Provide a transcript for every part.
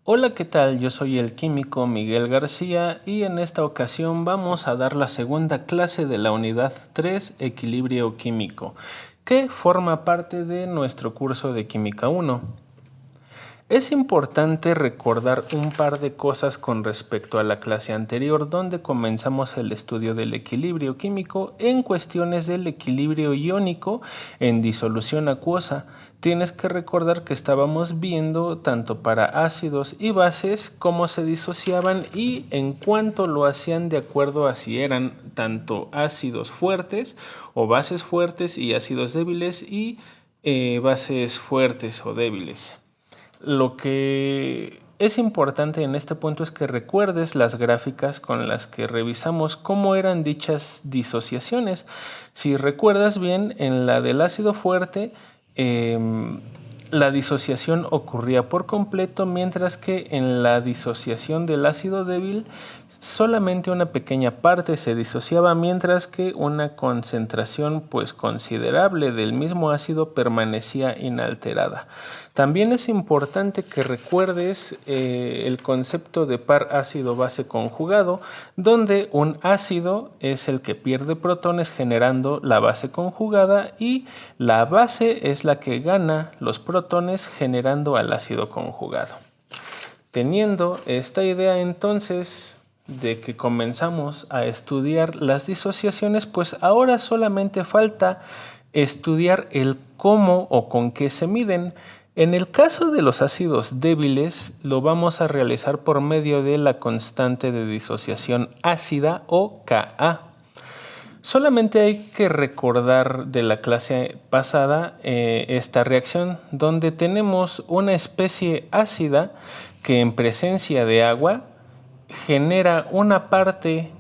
Hola, ¿qué tal? Yo soy el químico Miguel García y en esta ocasión vamos a dar la segunda clase de la unidad 3, Equilibrio Químico, que forma parte de nuestro curso de Química 1. Es importante recordar un par de cosas con respecto a la clase anterior donde comenzamos el estudio del equilibrio químico en cuestiones del equilibrio iónico en disolución acuosa. Tienes que recordar que estábamos viendo tanto para ácidos y bases cómo se disociaban y en cuánto lo hacían de acuerdo a si eran tanto ácidos fuertes o bases fuertes y ácidos débiles y bases fuertes o débiles. Lo que es importante en este punto es que recuerdes las gráficas con las que revisamos cómo eran dichas disociaciones. Si recuerdas bien, en la del ácido fuerte, la disociación ocurría por completo, mientras que en la disociación del ácido débil solamente una pequeña parte se disociaba, mientras que una concentración pues considerable del mismo ácido permanecía inalterada. También es importante que recuerdes el concepto de par ácido-base conjugado, donde un ácido es el que pierde protones generando la base conjugada y la base es la que gana los protones generando al ácido conjugado. Teniendo esta idea entonces de que comenzamos a estudiar las disociaciones, pues ahora solamente falta estudiar el cómo o con qué se miden. En el caso de los ácidos débiles, lo vamos a realizar por medio de la constante de disociación ácida o Ka. Solamente hay que recordar de la clase pasada esta reacción donde tenemos una especie ácida que en presencia de agua genera una parte,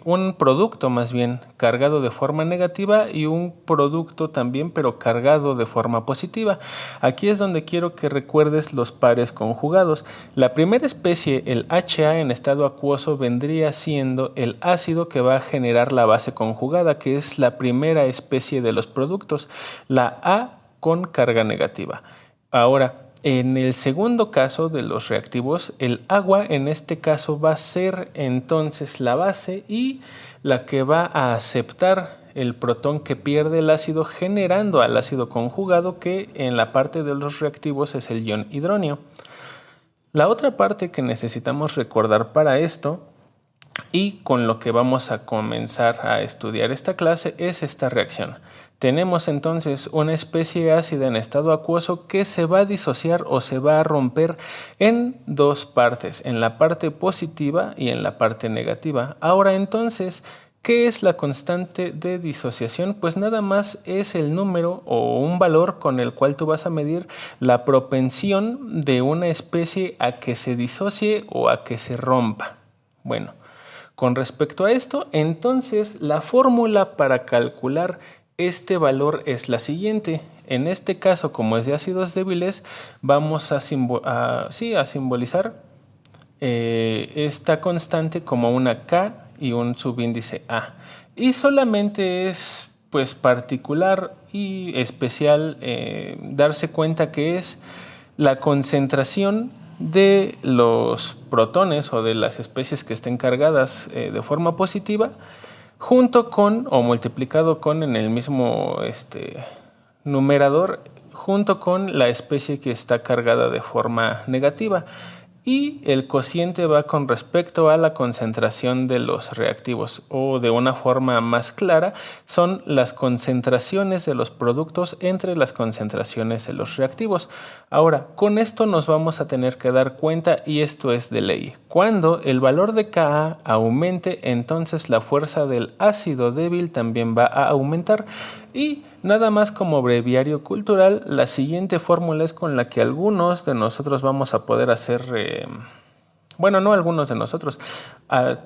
un producto más bien cargado de forma negativa y un producto también pero cargado de forma positiva. Aquí es donde quiero que recuerdes los pares conjugados. La primera especie, el HA en estado acuoso, vendría siendo el ácido que va a generar la base conjugada, que es la primera especie de los productos, la A con carga negativa. Ahora, en el segundo caso de los reactivos, el agua en este caso va a ser entonces la base y la que va a aceptar el protón que pierde el ácido generando al ácido conjugado, que en la parte de los reactivos es el ion hidronio. La otra parte que necesitamos recordar para esto y con lo que vamos a comenzar a estudiar esta clase es esta reacción. Tenemos entonces una especie ácida en estado acuoso que se va a disociar o se va a romper en dos partes, en la parte positiva y en la parte negativa. Ahora entonces, ¿qué es la constante de disociación? Pues nada más es el número o un valor con el cual tú vas a medir la propensión de una especie a que se disocie o a que se rompa. Bueno, con respecto a esto, entonces la fórmula para calcular este valor es la siguiente. En este caso, como es de ácidos débiles, vamos a simbolizar esta constante como una K y un subíndice A. Y solamente es pues particular y especial darse cuenta que es la concentración de los protones o de las especies que estén cargadas de forma positiva junto con o multiplicado con en el mismo numerador junto con la especie que está cargada de forma negativa, y el cociente va con respecto a la concentración de los reactivos, o de una forma más clara son las concentraciones de los productos entre las concentraciones de los reactivos. Ahora, con esto nos vamos a tener que dar cuenta, y esto es de ley: cuando el valor de Ka aumente, entonces la fuerza del ácido débil también va a aumentar. Y nada más como breviario cultural, la siguiente fórmula es con la que algunos de nosotros vamos a poder hacer, bueno, no algunos de nosotros,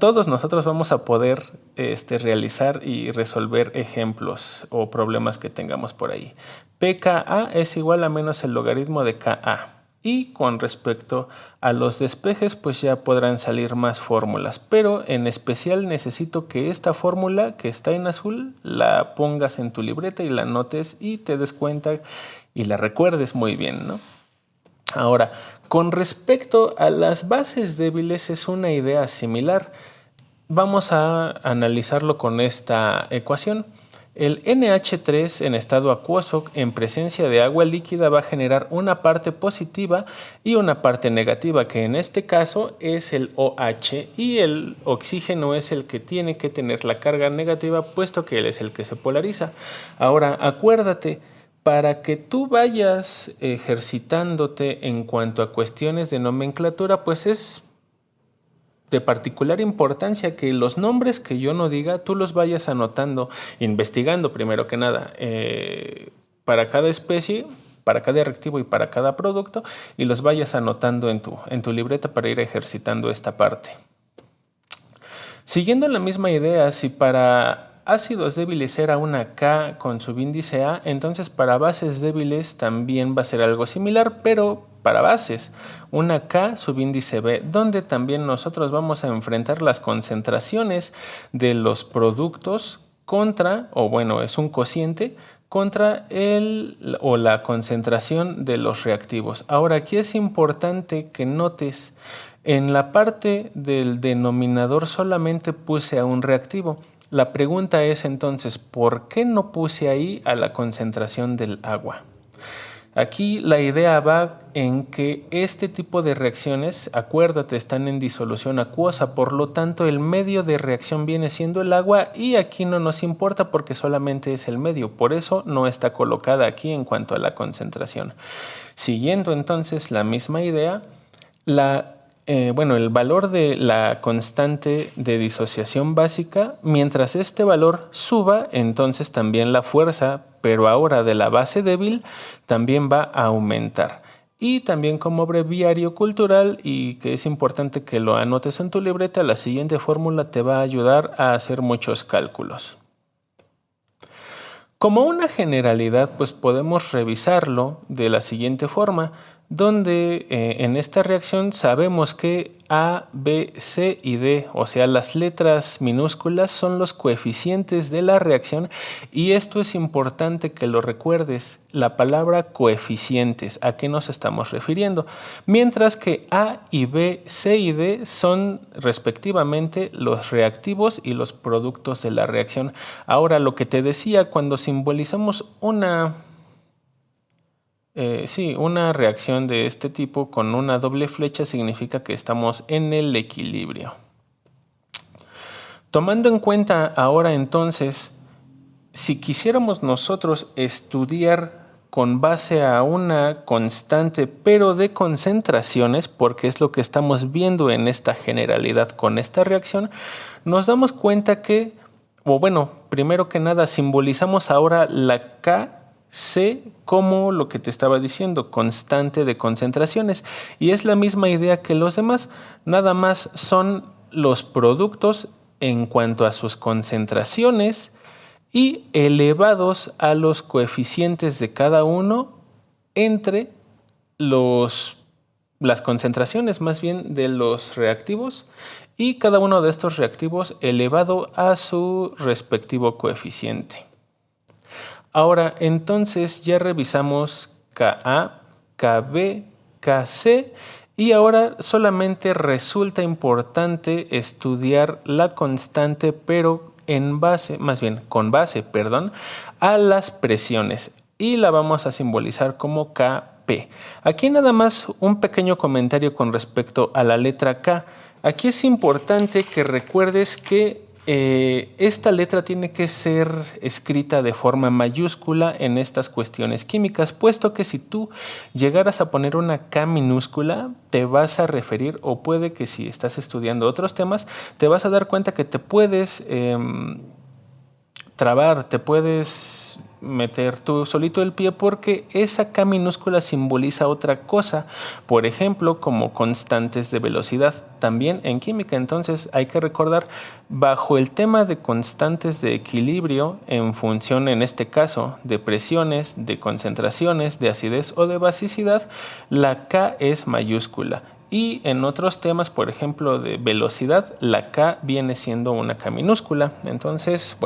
todos nosotros vamos a poder realizar y resolver ejemplos o problemas que tengamos por ahí. pKa es igual a menos el logaritmo de Ka. Y con respecto a los despejes, pues ya podrán salir más fórmulas, pero en especial necesito que esta fórmula que está en azul la pongas en tu libreta y la anotes y te des cuenta y la recuerdes muy bien, ¿no? Ahora, con respecto a las bases débiles es una idea similar. Vamos a analizarlo con esta ecuación. El NH3 en estado acuoso en presencia de agua líquida va a generar una parte positiva y una parte negativa, que en este caso es el OH, y el oxígeno es el que tiene que tener la carga negativa, puesto que él es el que se polariza. Ahora, acuérdate, para que tú vayas ejercitándote en cuanto a cuestiones de nomenclatura, pues es de particular importancia que los nombres que yo no diga, tú los vayas anotando, investigando primero que nada, para cada especie, para cada reactivo y para cada producto, y los vayas anotando en tu libreta para ir ejercitando esta parte. Siguiendo la misma idea, si para ácidos débiles era una K con subíndice A, entonces para bases débiles también va a ser algo similar, pero para bases, una K subíndice B, donde también nosotros vamos a enfrentar las concentraciones de los productos contra, o bueno, es un cociente, contra el o la concentración de los reactivos. Ahora, aquí es importante que notes, en la parte del denominador solamente puse a un reactivo. La pregunta es entonces, ¿por qué no puse ahí a la concentración del agua? Aquí la idea va en que este tipo de reacciones, acuérdate, están en disolución acuosa, por lo tanto el medio de reacción viene siendo el agua y aquí no nos importa porque solamente es el medio, por eso no está colocada aquí en cuanto a la concentración. Siguiendo entonces la misma idea, el valor de la constante de disociación básica, mientras este valor suba, entonces también la fuerza, pero ahora de la base débil, también va a aumentar. Y también como breviario cultural, y que es importante que lo anotes en tu libreta, la siguiente fórmula te va a ayudar a hacer muchos cálculos. Como una generalidad, pues podemos revisarlo de la siguiente forma, donde en esta reacción sabemos que A, B, C y D, o sea, las letras minúsculas son los coeficientes de la reacción, y esto es importante que lo recuerdes, la palabra coeficientes, ¿a qué nos estamos refiriendo? Mientras que A y B, C y D son respectivamente los reactivos y los productos de la reacción. Ahora, lo que te decía, cuando simbolizamos una reacción de este tipo con una doble flecha, significa que estamos en el equilibrio. Tomando en cuenta ahora entonces, si quisiéramos nosotros estudiar con base a una constante pero de concentraciones, porque es lo que estamos viendo en esta generalidad con esta reacción, nos damos cuenta que, primero que nada simbolizamos ahora la K C como lo que te estaba diciendo, constante de concentraciones, y es la misma idea que los demás, nada más son los productos en cuanto a sus concentraciones y elevados a los coeficientes de cada uno entre las concentraciones más bien de los reactivos, y cada uno de estos reactivos elevado a su respectivo coeficiente. Ahora, entonces ya revisamos Ka, Kb, Kc, y ahora solamente resulta importante estudiar la constante, pero con base, a las presiones, y la vamos a simbolizar como Kp. Aquí nada más un pequeño comentario con respecto a la letra K. Aquí es importante que recuerdes que esta letra tiene que ser escrita de forma mayúscula en estas cuestiones químicas, puesto que si tú llegaras a poner una K minúscula, te vas a referir, o puede que si estás estudiando otros temas, te vas a dar cuenta que te puedes trabar, te puedes meter tú solito el pie, porque esa K minúscula simboliza otra cosa, por ejemplo, como constantes de velocidad, también en química. Entonces hay que recordar, bajo el tema de constantes de equilibrio en función, en este caso, de presiones, de concentraciones, de acidez o de basicidad, la K es mayúscula. Y en otros temas, por ejemplo, de velocidad, la K viene siendo una K minúscula. Entonces,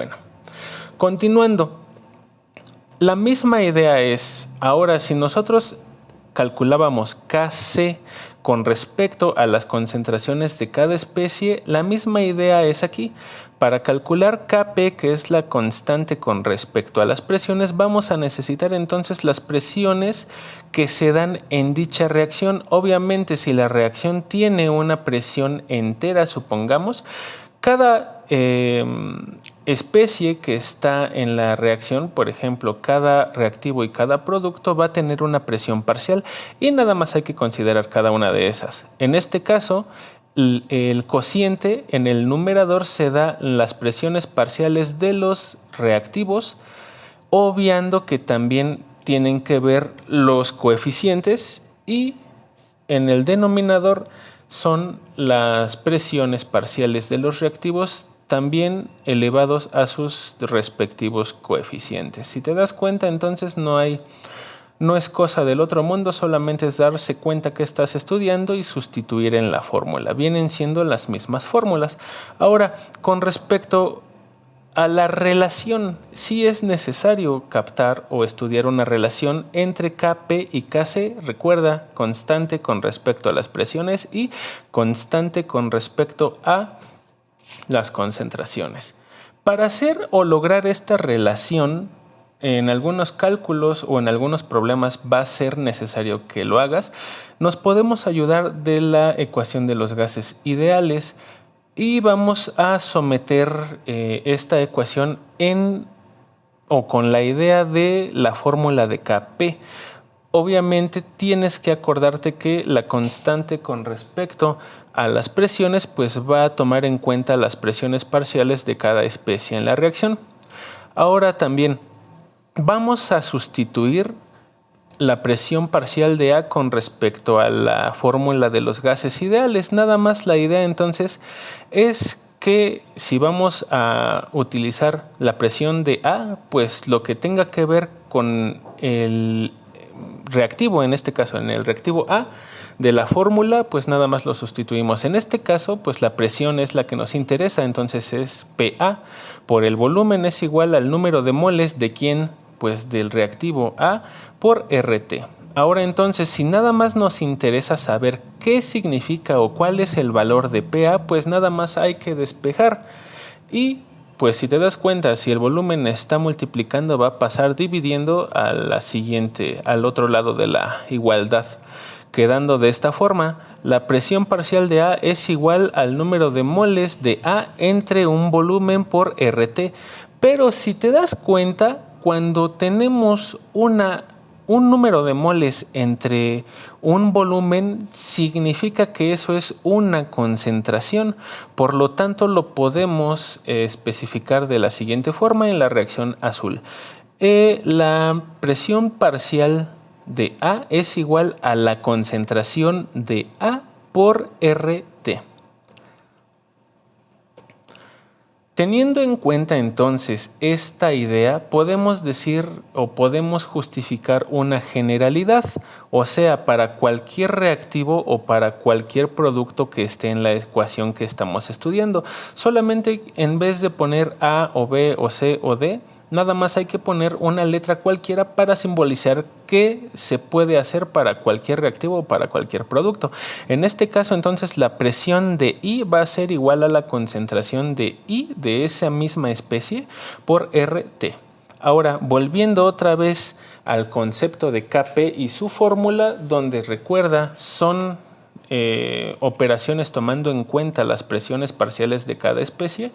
continuando. La misma idea es, ahora si nosotros calculábamos Kc con respecto a las concentraciones de cada especie, la misma idea es aquí. Para calcular Kp, que es la constante con respecto a las presiones, vamos a necesitar entonces las presiones que se dan en dicha reacción. Obviamente, si la reacción tiene una presión entera, supongamos, cada especie que está en la reacción, por ejemplo, cada reactivo y cada producto va a tener una presión parcial y nada más hay que considerar cada una de esas. En este caso, el cociente en el numerador se da las presiones parciales de los reactivos, obviando que también tienen que ver los coeficientes, y en el denominador son las presiones parciales de los reactivos también elevados a sus respectivos coeficientes. Si te das cuenta, entonces no es cosa del otro mundo, solamente es darse cuenta que estás estudiando y sustituir en la fórmula. Vienen siendo las mismas fórmulas. Ahora, con respecto a la relación, sí es necesario captar o estudiar una relación entre Kp y Kc. Recuerda, constante con respecto a las presiones y constante con respecto a las concentraciones. Para hacer o lograr esta relación, en algunos cálculos o en algunos problemas va a ser necesario que lo hagas. Nos podemos ayudar de la ecuación de los gases ideales y vamos a someter esta ecuación con la idea de la fórmula de Kp. Obviamente tienes que acordarte que la constante con respecto a las presiones pues va a tomar en cuenta las presiones parciales de cada especie en la reacción. Ahora también vamos a sustituir la presión parcial de A con respecto a la fórmula de los gases ideales. Nada más la idea entonces es que si vamos a utilizar la presión de A, pues lo que tenga que ver con el reactivo, en este caso en el reactivo A de la fórmula, pues nada más lo sustituimos. En este caso, pues la presión es la que nos interesa, entonces es PA por el volumen es igual al número de moles de ¿quién? Pues del reactivo A por RT. Ahora entonces, si nada más nos interesa saber qué significa o cuál es el valor de PA, pues nada más hay que despejar. Y pues si te das cuenta, si el volumen está multiplicando, va a pasar dividiendo a la siguiente, al otro lado de la igualdad. Quedando de esta forma, la presión parcial de A es igual al número de moles de A entre un volumen por RT. Pero si te das cuenta, cuando tenemos un número de moles entre un volumen, significa que eso es una concentración. Por lo tanto, lo podemos especificar de la siguiente forma en la reacción azul. La presión parcial de A es igual a la concentración de A por RT. Teniendo en cuenta entonces esta idea, podemos decir o podemos justificar una generalidad, o sea, para cualquier reactivo o para cualquier producto que esté en la ecuación que estamos estudiando. Solamente en vez de poner A o B o C o D, nada más hay que poner una letra cualquiera para simbolizar qué se puede hacer para cualquier reactivo o para cualquier producto. En este caso, entonces, la presión de I va a ser igual a la concentración de I de esa misma especie por RT. Ahora, volviendo otra vez al concepto de Kp y su fórmula, donde recuerda son operaciones tomando en cuenta las presiones parciales de cada especie,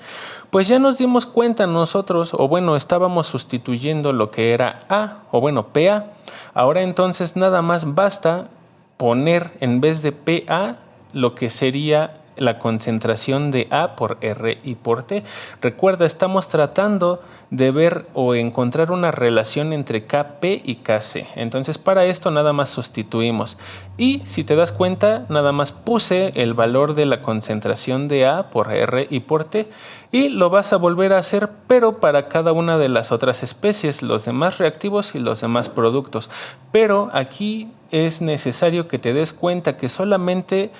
pues ya nos dimos cuenta nosotros, o bueno, estábamos sustituyendo lo que era A, o bueno, PA. Ahora entonces nada más basta poner en vez de PA lo que sería la concentración de A por R y por T. Recuerda, estamos tratando de ver o encontrar una relación entre Kp y Kc. Entonces, para esto nada más sustituimos. Y si te das cuenta, nada más puse el valor de la concentración de A por R y por T. Y lo vas a volver a hacer, pero para cada una de las otras especies, los demás reactivos y los demás productos. Pero aquí es necesario que te des cuenta que solamente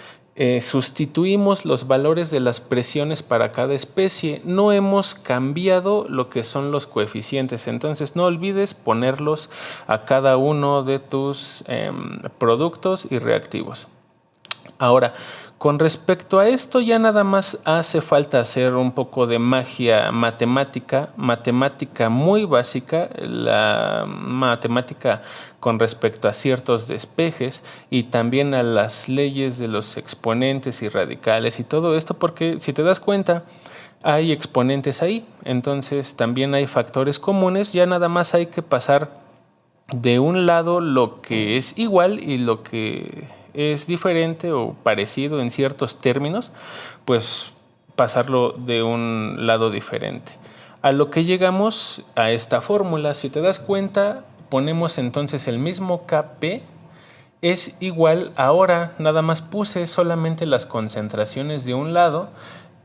sustituimos los valores de las presiones para cada especie, no hemos cambiado lo que son los coeficientes. Entonces no olvides ponerlos a cada uno de tus productos y reactivos. Ahora, con respecto a esto ya nada más hace falta hacer un poco de magia matemática, matemática muy básica, la matemática con respecto a ciertos despejes y también a las leyes de los exponentes y radicales y todo esto, porque si te das cuenta hay exponentes ahí, entonces también hay factores comunes, ya nada más hay que pasar de un lado lo que es igual y lo que es diferente o parecido en ciertos términos, pues pasarlo de un lado diferente. A lo que llegamos a esta fórmula, si te das cuenta, ponemos entonces el mismo Kp es igual, ahora nada más puse solamente las concentraciones de un lado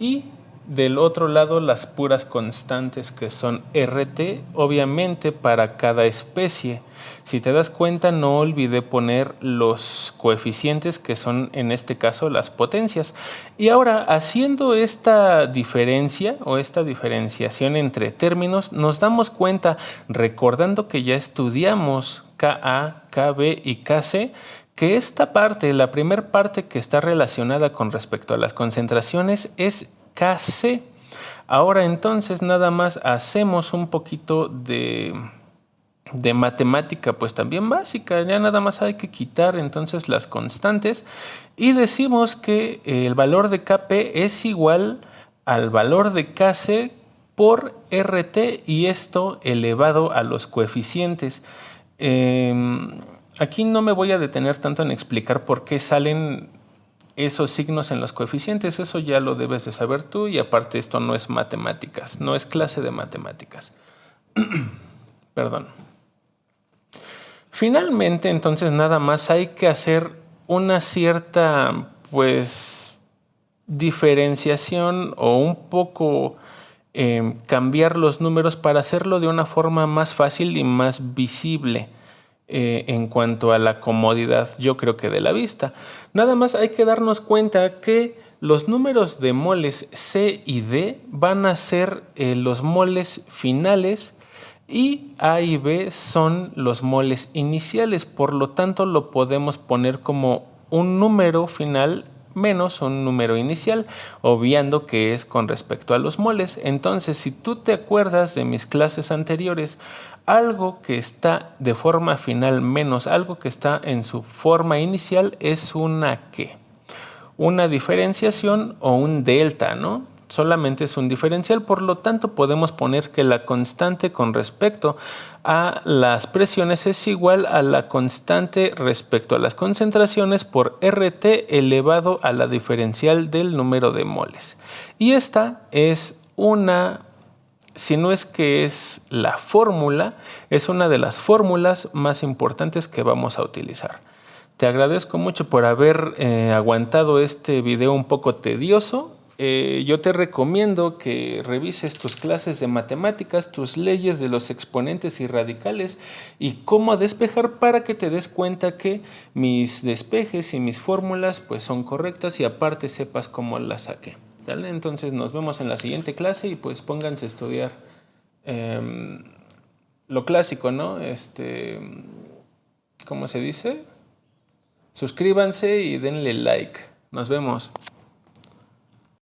y del otro lado las puras constantes que son RT, obviamente para cada especie. Si te das cuenta, no olvidé poner los coeficientes que son en este caso las potencias. Y ahora, haciendo esta diferencia o esta diferenciación entre términos, nos damos cuenta, recordando que ya estudiamos Ka, Kb y Kc, que esta parte, la primera parte que está relacionada con respecto a las concentraciones es Kc. Ahora entonces nada más hacemos un poquito de matemática, pues también básica, ya nada más hay que quitar entonces las constantes y decimos que el valor de Kp es igual al valor de Kc por RT y esto elevado a los coeficientes. Aquí no me voy a detener tanto en explicar por qué salen esos signos en los coeficientes, eso ya lo debes de saber tú y aparte esto no es matemáticas, no es clase de matemáticas. Perdón. Finalmente, entonces nada más hay que hacer una cierta, pues, diferenciación o un poco cambiar los números para hacerlo de una forma más fácil y más visible. En cuanto a la comodidad, yo creo que de la vista. Nada más hay que darnos cuenta que los números de moles C y D van a ser los moles finales y A y B son los moles iniciales, por lo tanto lo podemos poner como un número final menos un número inicial, obviando que es con respecto a los moles. Entonces, si tú te acuerdas de mis clases anteriores, algo que está de forma final menos algo que está en su forma inicial es una ¿qué? Una diferenciación o un delta, ¿no? Solamente es un diferencial, por lo tanto podemos poner que la constante con respecto a las presiones es igual a la constante respecto a las concentraciones por RT elevado a la diferencial del número de moles. Y esta es una, si no es que es la fórmula, es una de las fórmulas más importantes que vamos a utilizar. Te agradezco mucho por haber aguantado este video un poco tedioso. Yo te recomiendo que revises tus clases de matemáticas, tus leyes de los exponentes y radicales y cómo despejar para que te des cuenta que mis despejes y mis fórmulas pues son correctas y aparte sepas cómo las saqué. ¿Dale? Entonces nos vemos en la siguiente clase y pues pónganse a estudiar lo clásico, ¿no? ¿Cómo se dice? Suscríbanse y denle like. Nos vemos.